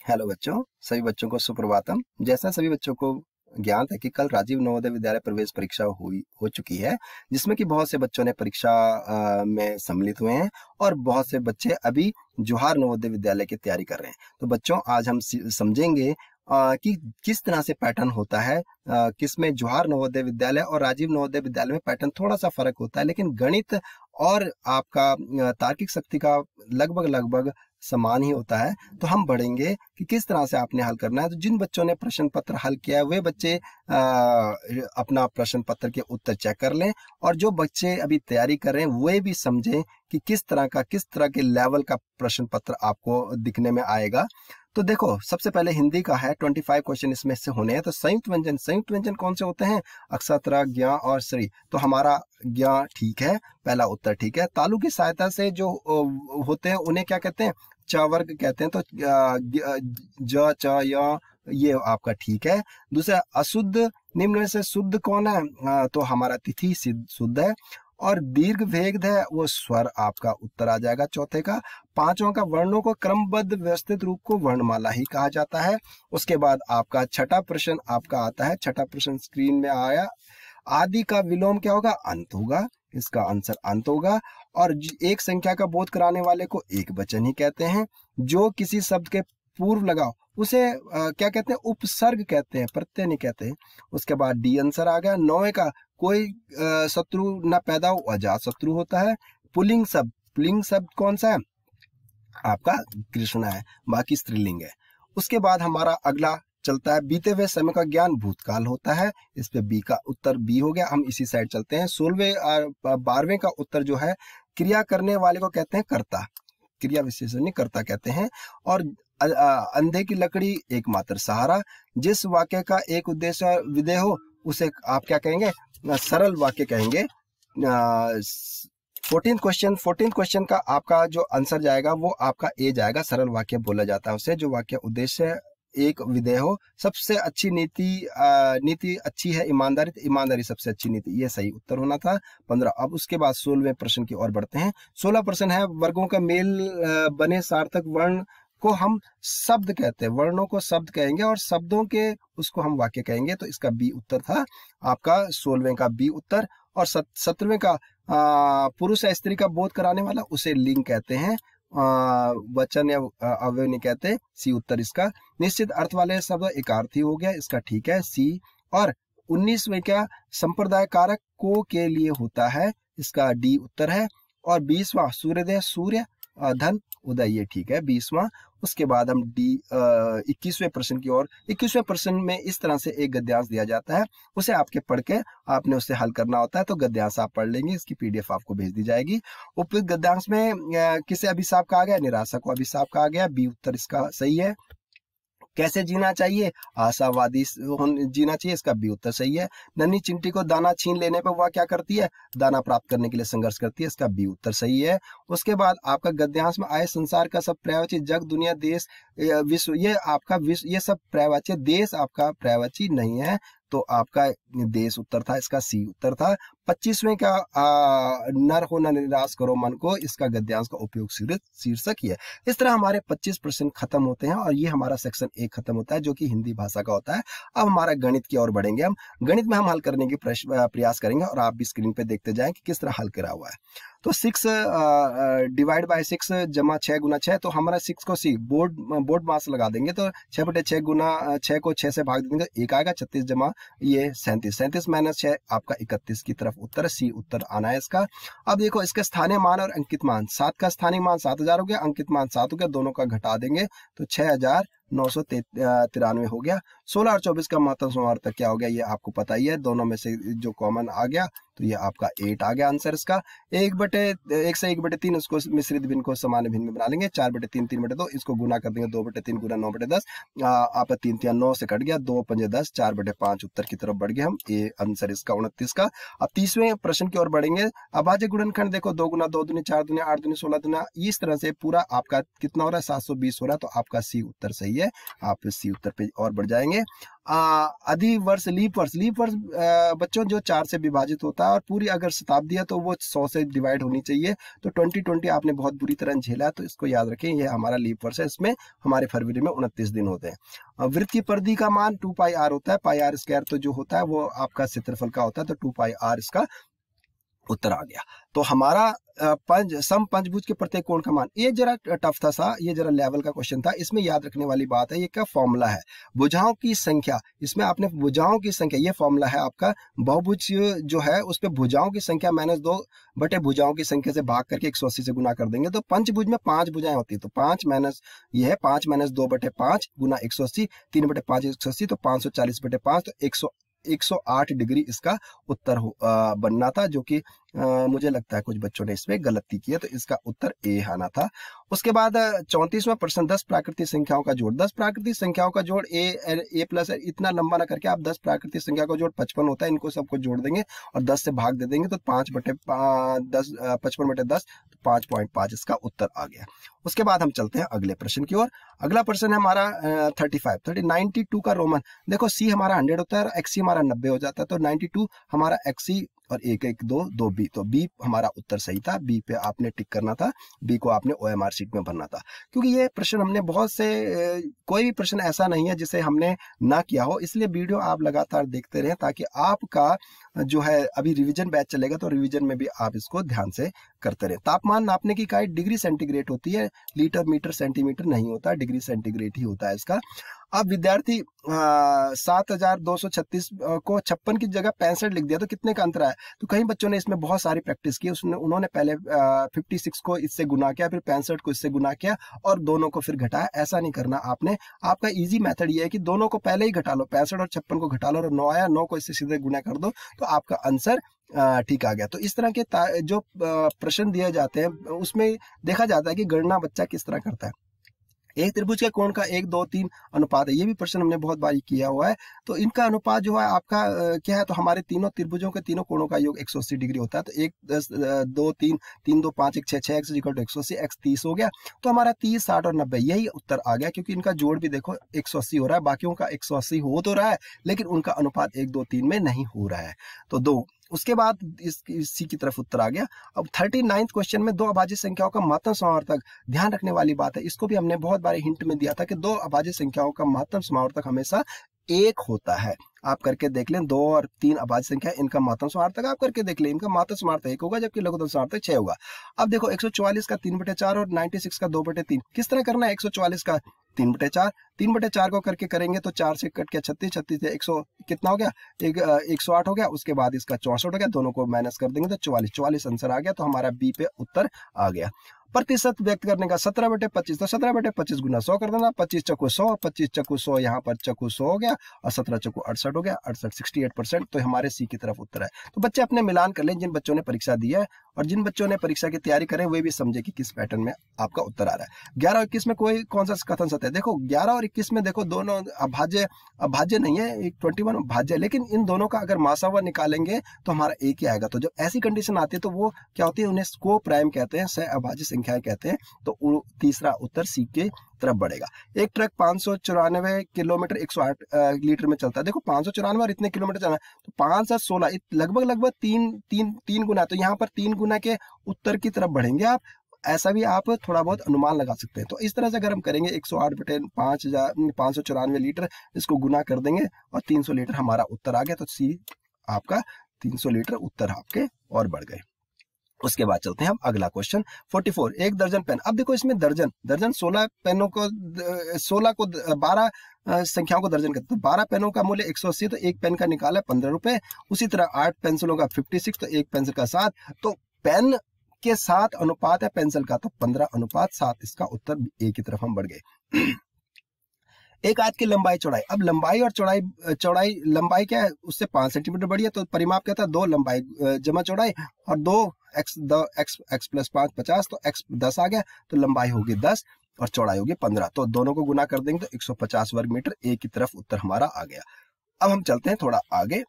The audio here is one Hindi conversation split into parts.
हेलो बच्चों, सभी बच्चों को सुप्रभातम। जैसा सभी बच्चों को ज्ञात है कि कल राजीव नवोदय विद्यालय प्रवेश परीक्षा हो चुकी है, जिसमें कि बहुत से बच्चों ने परीक्षा में सम्मिलित हुए हैं और बहुत से बच्चे अभी जोहार नवोदय विद्यालय की तैयारी कर रहे हैं। तो बच्चों, आज हम समझेंगे कि किस तरह से पैटर्न होता है, किसमें जोहार नवोदय विद्यालय और राजीव नवोदय विद्यालय में पैटर्न थोड़ा सा फर्क होता है, लेकिन गणित और आपका तार्किक शक्ति का लगभग लगभग समान ही होता है। तो हम बढ़ेंगे कि किस तरह से आपने हल करना है। तो जिन बच्चों ने प्रश्न पत्र हल किया है वे बच्चे अपना प्रश्न पत्र के उत्तर चेक कर लें, और जो बच्चे अभी तैयारी कर रहे हैं वे भी समझें कि किस तरह के लेवल का प्रश्न पत्र आपको दिखने में आएगा। तो देखो, सबसे पहले हिंदी का है, 25 क्वेश्चन इसमें से होने हैं। तो संयुक्त व्यंजन कौन से होते हैं? अक्षत्र, ज्ञ और श्री। तो हमारा ज्ञ ठीक है, पहला उत्तर ठीक है। तालु की सहायता से जो होते हैं उन्हें क्या कहते हैं? च वर्ग कहते हैं। तो ज च य ये आपका ठीक है। दूसरा, अशुद्ध निम्न में से शुद्ध कौन है? तो हमारा तिथि शुद्ध है। और दीर्घ भेद है वो स्वर, आपका उत्तर आ जाएगा चौथे का। पांचवा का, वर्णों को क्रमबद्ध व्यवस्थित रूप को वर्णमाला ही कहा जाता है। उसके बाद आपका छठा प्रश्न आपका आता है, छठा प्रश्न स्क्रीन में आया। आदि का विलोम क्या होगा? अंत होगा, इसका आंसर अंत होगा। और एक संख्या का बोध कराने वाले को एक वचन ही कहते हैं। जो किसी शब्द के पूर्व लगाओ उसे क्या कहते हैं? उपसर्ग कहते हैं, प्रत्यय नहीं कहते। उसके बाद डी आंसर आ गया। नौवे का, कोई शत्रु न पैदा हो, अजात शत्रु होता है। पुल्लिंग शब्द कौन सा है? आपका कृष्ण है, बाकी स्त्रीलिंग है। उसके बाद हमारा अगला चलता है, बीते हुए समय का ज्ञान भूतकाल होता है। इस पे बी का उत्तर बी हो गया। हम इसी साइड चलते हैं। 12वें का उत्तर जो है, क्रिया करने वाले को कहते हैं कर्ता, क्रिया विशेषण कर्ता कहते हैं। और अंधे की लकड़ी एकमात्र सहारा। जिस वाक्य का एक उद्देश्य विधेय हो उसे आप क्या कहेंगे? सरल वाक्य कहेंगे। 14th क्वेश्चन का आपका जो आंसर जाएगा वो आपका ए जाएगा। सरल वाक्य बोला जाता है उसे, जो वाक्य उद्देश्य एक विधेय हो। सबसे अच्छी नीति अच्छी है ईमानदारी सबसे अच्छी नीति, ये सही उत्तर होना था। 15। अब उसके बाद 16वें प्रश्न की ओर बढ़ते हैं। 16 प्रश्न है, वर्गों का मेल बने सार्थक वर्ण को हम शब्द कहते हैं। वर्णों को शब्द कहेंगे और शब्दों के उसको हम वाक्य कहेंगे। तो इसका बी उत्तर था आपका, 16वें का बी उत्तर। और 17वें का, पुरुष या स्त्री का बोध कराने वाला उसे लिंग कहते हैं, वचन या अवयव नहीं कहते। सी उत्तर इसका। निश्चित अर्थ वाले शब्द एकार्थी हो गया, इसका ठीक है, सी। और 19वें क्या, संप्रदाय कारक को के लिए होता है, इसका डी उत्तर है। और 20वां, सूर्योदय सूर्य धन उदय, ये ठीक है, 20वां। उसके बाद हम 21वें प्रश्न की ओर। 21वें प्रश्न में इस तरह से एक गद्यांश दिया जाता है, उसे आपके पढ़ के आपने उससे हल करना होता है। तो गद्यांश आप पढ़ लेंगे, इसकी पीडीएफ आपको भेज दी जाएगी। उपयुक्त गद्यांश में किसे अभिशाप कहा गया? निराशा को अभिशाप कहा गया, बी उत्तर इसका सही है। कैसे जीना चाहिए? आशावादी जीना चाहिए, इसका बी उत्तर सही है। नन्ही चिंटी को दाना छीन लेने पर वह क्या करती है? दाना प्राप्त करने के लिए संघर्ष करती है, इसका बी उत्तर सही है। उसके बाद आपका गद्यांश में आए, संसार का सब पर्यायवाची, जग दुनिया देश विश्व, ये आपका विश्व, ये सब पर्यायवाची। देश आपका पर्यायवाची नहीं है, तो आपका देश उत्तर था, इसका सी उत्तर था। 25वें का, नर हो न निराश करो मन को, इसका गद्यांश का उपयोग शीर्षक ही है। इस तरह हमारे 25 प्रश्न खत्म होते हैं और ये हमारा सेक्शन 1 खत्म होता है, जो कि हिंदी भाषा का होता है। अब हमारा गणित की ओर बढ़ेंगे। हम गणित में हम हल करने की प्रयास करेंगे और आप भी स्क्रीन पे देखते जाएं कि किस तरह हल करा हुआ है। तो 6 डिवाइड बाय 6 जमा 6 गुना 6, तो हमारा 6 को सी बोर्ड मास लगा देंगे। तो 6/6 गुना 6 को 6 से भाग देंगे, 1 आएगा। 36 जमा ये 37 माइनस 6 आपका 31 की तरफ उत्तर, सी उत्तर आना है इसका। अब देखो, इसके स्थानीय मान और अंकित मान। 7 का स्थानीय मान 7000 हो गया, अंकित मान 7 हो गया, दोनों का घटा देंगे तो 6993 हो गया। 16 और 24 का महत्तम समावर्तक क्या हो गया? ये आपको पता ही है, दोनों में से जो कॉमन आ गया तो ये आपका 8 आ गया आंसर इसका। 1 से 1/3 उसको मिश्रित भिन्न को सामान्य भिन्न में बना लेंगे। 4/3 3/2 इसको गुना कर देंगे, 2/3 गुना 9/10। आप 3 3 9 से कट गया, 2 5 10, 4/5 उत्तर की तरफ बढ़ गए हम। ये आंसर इसका 29 का। अब 30वें प्रश्न की ओर बढ़ेंगे। अभाज्य गुणनखंड देखो, 2 गुना 2 दूनी 4 दूनी 8 दूनी 16 दूना, इस तरह से पूरा आपका कितना हो रहा है? 720 हो रहा है, तो आपका सी उत्तर सही है। है। आप सी उत्तर पे और बढ़ जाएंगे। अधिवर्ष, लीप वर्ष, लीप वर्ष बच्चों जो 4 से विभाजित होता है और पूरी अगर शताब्दी है तो वो 100 से डिवाइड होनी चाहिए। तो 2020 आपने बहुत बुरी तरह झेला, तो इसको याद रखें, ये हमारा लीप वर्ष है। इसमें हमारे फरवरी में 29 दिन होते हैं। वृत्त की परिधि का मान 2 पाई आर होता है। पाई आर स्क्वायर तो जो होता है वो आपका क्षेत्रफल का होता है, तो 2 पाई आर इसका उत्तर आ गया। तो हमारा समपंचभुज के प्रत्येक कोण का मान, ये जरा टफ था सा, ये जरा लेवल का क्वेश्चन था। इसमें याद रखने वाली बात है, ये क्या फॉर्मूला है, भुजाओं की संख्या। इसमें आपने भुजाओं की संख्या, ये फॉर्मूला है आपका, बहुभुज जो है उस पे भुजाओं की संख्या -2 बटे भुजाओं की संख्या से भाग करके 180 से गुना कर देंगे। तो पंचभुज में 5 भुजाएं होती है, तो 5 माइनस ये है 5 - 2 बटे 5 गुना 180, 3 बटे 5 180, तो 540 बटे 5, तो 108 डिग्री इसका उत्तर बनना था, जो कि मुझे लगता है कुछ बच्चों ने इसमें गलती की है, तो इसका उत्तर ए आना था। उसके बाद 34वां प्रश्न, 10 प्राकृतिक संख्याओं का जोड़। 10 प्राकृतिक संख्याओं का जोड़ ए प्लस इतना लंबा ना करके आप 10 प्राकृतिक संख्या का जोड़ 55 होता है, इनको सबको जोड़ देंगे और 10 से भाग दे देंगे, तो 5 बटे 10, 55 बटे 10, तो 5.5 इसका उत्तर आ गया। उसके बाद हम चलते हैं अगले प्रश्न की ओर। अगला प्रश्न है हमारा 92 का रोमन। देखो सी हमारा 100 होता है और एक्सी हमारा 90 हो जाता है, तो 92 हमारा एक्सी और 1 1 2 2 बी, तो बी हमारा उत्तर सही था। बी पे आपने टिक करना था, बी को आपने ओएमआर शीट में भरना था, क्योंकि ये प्रश्न हमने बहुत से कोई भी प्रश्न ऐसा नहीं है जिसे हमने ना किया हो, इसलिए वीडियो आप लगातार देखते रहें ताकि आपका जो है अभी रिवीजन बैच चलेगा तो रिवीजन में भी आप इसको ध्यान से करते रहें। तापमान नापने की इकाई डिग्री सेंटीग्रेड होती है, लीटर मीटर सेंटीमीटर नहीं होता, डिग्री सेंटीग्रेड ही होता है इसका। अब विद्यार्थी 7236 को 56 की जगह 65 लिख दिया, तो कितने का अंतर है? तो कई बच्चों ने इसमें बहुत सारी प्रैक्टिस की, उन्होंने पहले 56 को इससे गुना किया, फिर 65 को इससे गुना किया और दोनों को फिर घटाया। ऐसा नहीं करना आपने, आपका इजी मेथड ये है कि दोनों को पहले ही घटा लो, 65 और 56 को घटा लो और 9 आया, 9 को इससे सीधे गुना कर दो, तो आपका आंसर ठीक आ गया। तो इस तरह के जो प्रश्न दिए जाते हैं उसमें देखा जाता है कि गणना बच्चा किस तरह करता है। एक त्रिभुज के कोण का 1 2 3 अनुपात है, ये भी प्रश्न हमने बहुत बार किया हुआ है। तो इनका अनुपात जो है आपका क्या है, तो हमारे तीनों त्रिभुजों के तीनों कोणों का योग 180 डिग्री होता है। तो 1 10 2 3 3 2 5 1 6 6 x = 180, x 30 हो गया। तो हमारा 30 60 और 90 यही उत्तर आ गया, क्योंकि इनका जोड़ भी देखो 180 हो रहा है, बाकियों का 180 हो तो रहा है लेकिन उनका अनुपात 1 2 3 में नहीं हो रहा है, तो 2। उसके बाद इसी की तरफ उत्तर आ गया। अब 39 क्वेश्चन में 2 अभाज्य संख्याओं का महत्तम समावर्तक, ध्यान रखने वाली बात है, इसको भी हमने बहुत बार हिंट में दिया था कि 2 अभाज्य संख्याओं का महत्तम समावर्तक हमेशा 1 होता है। आप करके देख लें, 2 और 3 अभाज्य संख्या, इनका महत्तम समावर्तक आप करके देख लें, इनका महत्तम समावर्तक 1 होगा जबकि लघुत्तम समावर्तक 6 होगा। अब देखो 144 का 3/4 और 96 का 2/3 किस तरह करना है? 144 का 3/4, 3/4 को करके करेंगे तो 4 से कट के 36, 36 से 100 कितना हो गया, 108 हो गया। उसके बाद इसका 64 हो गया, दोनों को माइनस कर देंगे तो 44 आंसर आ गया। तो हमारा बी पे उत्तर आ गया। प्रतिशत व्यक्त करने का 17/25, तो 17/25 गुना 100 कर देना, 25 चक्कू 100, 25 चक्कू 100, यहाँ पर चक्कू 100 हो गया और 17 चक्कू 68 हो गया, 68 68%। तो हमारे सी की तरफ उत्तर है। तो बच्चे अपने मिलान कर लें, जिन बच्चों ने परीक्षा दी है और जिन बच्चों ने परीक्षा की तैयारी करें वे भी समझे कि किस पैटर्न में आपका उत्तर आ रहा है। 11 और 21 में कोई कौन सा कथन सत्य है? देखो 11 और 21 में देखो दोनों अभाज्य नहीं है, 21 भाज्य, लेकिन इन दोनों का अगर मासावा निकालेंगे तो हमारा एक ही आएगा। तो जब ऐसी कंडीशन आती है तो वो क्या होती है, उन्हें को प्राइम कहते हैं, सह अभाज्य संख्याएं कहते हैं। तो तीसरा उत्तर सी के तरफ बढ़ेगा। एक ट्रक 594 किलोमीटर 108 लीटर में चलता है। देखो 594 और इतने किलोमीटर चलना है तो 5 7 16 लगभग 3 गुना, तो यहाँ पर 3 गुना के उत्तर की तरफ बढ़ेंगे आप। ऐसा भी आप थोड़ा बहुत अनुमान लगा सकते हैं। तो इस तरह से अगर हम करेंगे 108/594 लीटर, इसको गुना कर देंगे और 300 लीटर हमारा उत्तर आ गया। तो सी आपका 300 लीटर उत्तर आपके और बढ़ गए। उसके बाद चलते हैं हम अगला क्वेश्चन 44, 1 दर्जन पेन। अब देखो इसमें दर्जन 16 पेनों को 12 संख्याओं को दर्जन करते हैं। तो 12 पेनों का मूल्य 180, तो एक पेन का निकाला 15 रुपए। उसी तरह 8 पेंसिलों का 56, तो एक पेंसिल का 7, तो पेन के 7 अनुपात है पेंसिल का, तो 15:7 इसका उत्तर ए की तरफ हम बढ़ गए। एक आयत की लंबाई चौड़ाई, अब लंबाई और चौड़ाई लंबाई क्या है, उससे 5 सेंटीमीटर बढ़ी है, तो परिमाप क्या था, 2 लंबाई जमा चौड़ाई और 2 x + 5 50, तो x 10 आ गया, तो लंबाई होगी 10 और चौड़ाई होगी 15, तो दोनों को गुना कर देंगे तो 150 वर्ग मीटर, ए की तरफ उत्तर हमारा आ गया। अब हम चलते हैं थोड़ा आगे।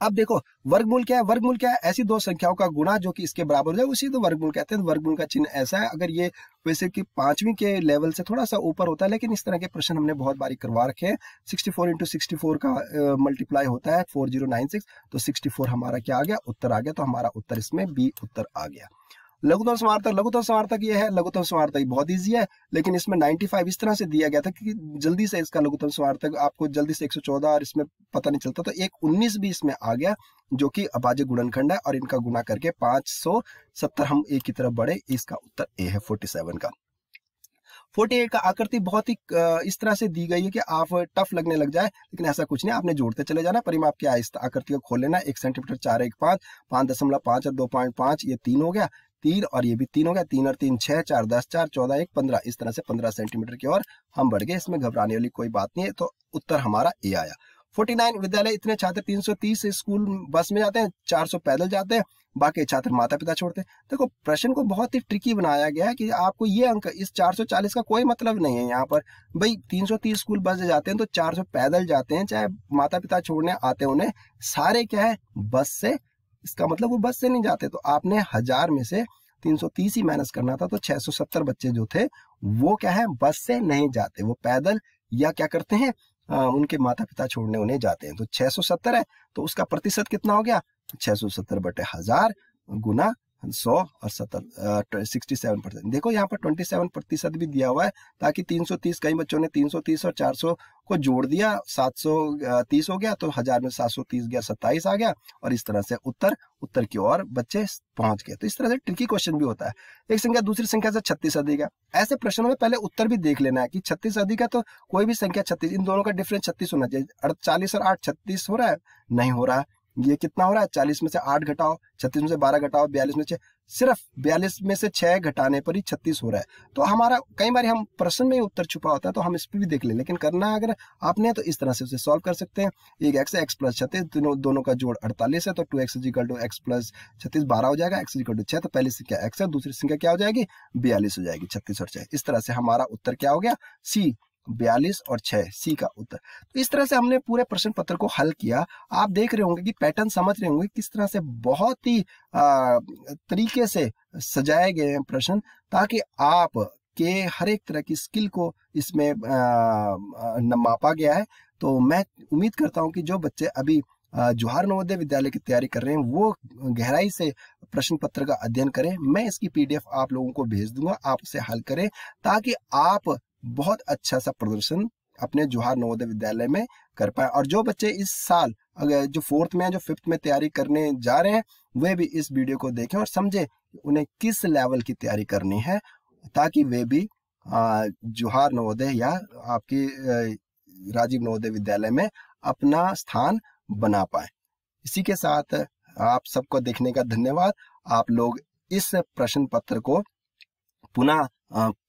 अब देखो वर्गमूल क्या है, वर्गमूल क्या है, ऐसी दो संख्याओं का गुणा जो कि इसके बराबर हो जाए उसी तो वर्गमूल कहते हैं। वर्गमूल का चिन्ह ऐसा है, अगर ये वैसे कि 5वीं के लेवल से थोड़ा सा ऊपर होता है, लेकिन इस तरह के प्रश्न हमने बहुत बारी करवा रखे हैं। 64 इंटू 64 का मल्टीप्लाई होता है 4096, तो 64 हमारा क्या आ गया, उत्तर आ गया। तो हमारा उत्तर इसमें बी उत्तर आ गया। लघुत्तम समार्थक, लघुत्तम समार्थक ये है, लघुत्तम समार्थक बहुत इजी है, लेकिन इसमें 95 इस तरह से दिया गया था कि जल्दी से इसका लघुत्तम समार्थक आपको जल्दी से 114 और इसमें पता नहीं चलता, तो एक 19 भी इसमें आ गया जो कि अभाज्य गुणनखंड है, और इनका गुणा करके 570 हम ए की तरफ बढ़े। इसका उत्तर ए है 47 का। 48 का आकृति बहुत ही इस तरह से दी गई है कि आप टफ लगने लग जाए, लेकिन ऐसा कुछ नहीं, आपने जोड़ते चले जाना। परिमाप क्या है, इस आकृति को खोल लेना, 1 सेंटीमीटर 4 1 5 5.5 और 2.5, ये 3 हो गया, 3 और ये भी 3 हो गया, 3 और 3 6, 4 10 4 14 1 15, इस तरह से 15 सेंटीमीटर की ओर हम बढ़ गए। इसमें घबराने वाली कोई बात नहीं है, तो उत्तर हमारा ए आया। 49 विद्यालय इतने छात्र 330 स्कूल बस में जाते हैं, 400 पैदल जाते हैं, बाकी छात्र माता पिता छोड़ते हैं। देखो प्रश्न को बहुत ही ट्रिकी बनाया गया है कि आपको ये अंक, इस 440 का कोई मतलब नहीं है यहाँ पर। भाई 330 स्कूल बस से जाते हैं तो 400 पैदल जाते हैं, चाहे माता पिता छोड़ने आते हैं उन्हें, सारे क्या है बस से, इसका मतलब वो बस से नहीं जाते। तो आपने 1000 में से 330 ही माइनस करना था, तो 670 बच्चे जो थे वो क्या है बस से नहीं जाते, वो पैदल या क्या करते हैं उनके माता पिता छोड़ने उन्हें जाते हैं। तो 670 है, तो उसका प्रतिशत कितना हो गया, 670 बटे 1000 गुना 100 और 67%। देखो यहाँ पर 27% भी दिया हुआ है, ताकि 330, कई बच्चों ने 330 और 400 को जोड़ दिया, 730 हो गया, तो 1000 में 730 गया, 27 आ गया, और इस तरह से उत्तर की ओर बच्चे पहुंच गए। तो इस तरह से ट्रिकी क्वेश्चन भी होता है। एक संख्या दूसरी संख्या से 36 अधिक है, ऐसे प्रश्नों में पहले उत्तर भी देख लेना है कि 36 अधिक है, तो कोई भी संख्या 36, इन दोनों का डिफरेंस 36 होना चाहिए। 48 और 8 36 हो रहा है, नहीं हो रहा है। ये कितना हो रहा है, 40 में से 8 घटाओ, 36 में से 12 घटाओ, 42 में से सिर्फ 42 में से 6 घटाने पर ही 36 हो रहा है। तो हमारा कई बार हम प्रश्न में ही उत्तर छुपा होता है, तो हम इस पर भी देख लें, लेकिन करना है अगर आपने तो इस तरह से उसे सॉल्व कर सकते हैं। एक एक्स है, एक्स प्लस 36, दोनों का जोड़ 48 है, तो 2x = x प्लस 36 12 हो जाएगा, x = 6, तो पहली संख्या x है, दूसरी संख्या क्या हो जाएगी 42 हो जाएगी, 36 और 6। इस तरह से हमारा उत्तर क्या हो गया, सी 42 और 6, सी का उत्तर। तो इस तरह से हमने पूरे प्रश्न पत्र को हल किया। आप देख रहे होंगे कि पैटर्न समझ रहे होंगे किस तरह से बहुत ही तरीके से सजाए गए हैं प्रश्न, ताकि आप के हर एक तरह की स्किल को इसमें मापा गया है। तो मैं उम्मीद करता हूं कि जो बच्चे अभी जवाहर नवोदय विद्यालय की तैयारी कर रहे हैं वो गहराई से प्रश्न पत्र का अध्ययन करें। मैं इसकी PDF आप लोगों को भेज दूंगा, आप उसे हल करें, ताकि आप बहुत अच्छा सा प्रदर्शन अपने जवाहर नवोदय विद्यालय में कर पाए। और जो बच्चे इस साल अगर जो 4th में, जो 5th में तैयारी करने जा रहे हैं, वे भी इस वीडियो को देखें और समझें उन्हें किस लेवल की तैयारी करनी है, ताकि वे भी जवाहर नवोदय या आपकी राजीव नवोदय विद्यालय में अपना स्थान बना पाए। इसी के साथ आप सबको देखने का धन्यवाद। आप लोग इस प्रश्न पत्र को पुनः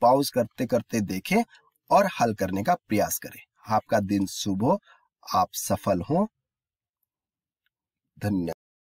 पॉज करते करते देखें और हल करने का प्रयास करें। आपका दिन शुभ हो, आप सफल हो। धन्यवाद।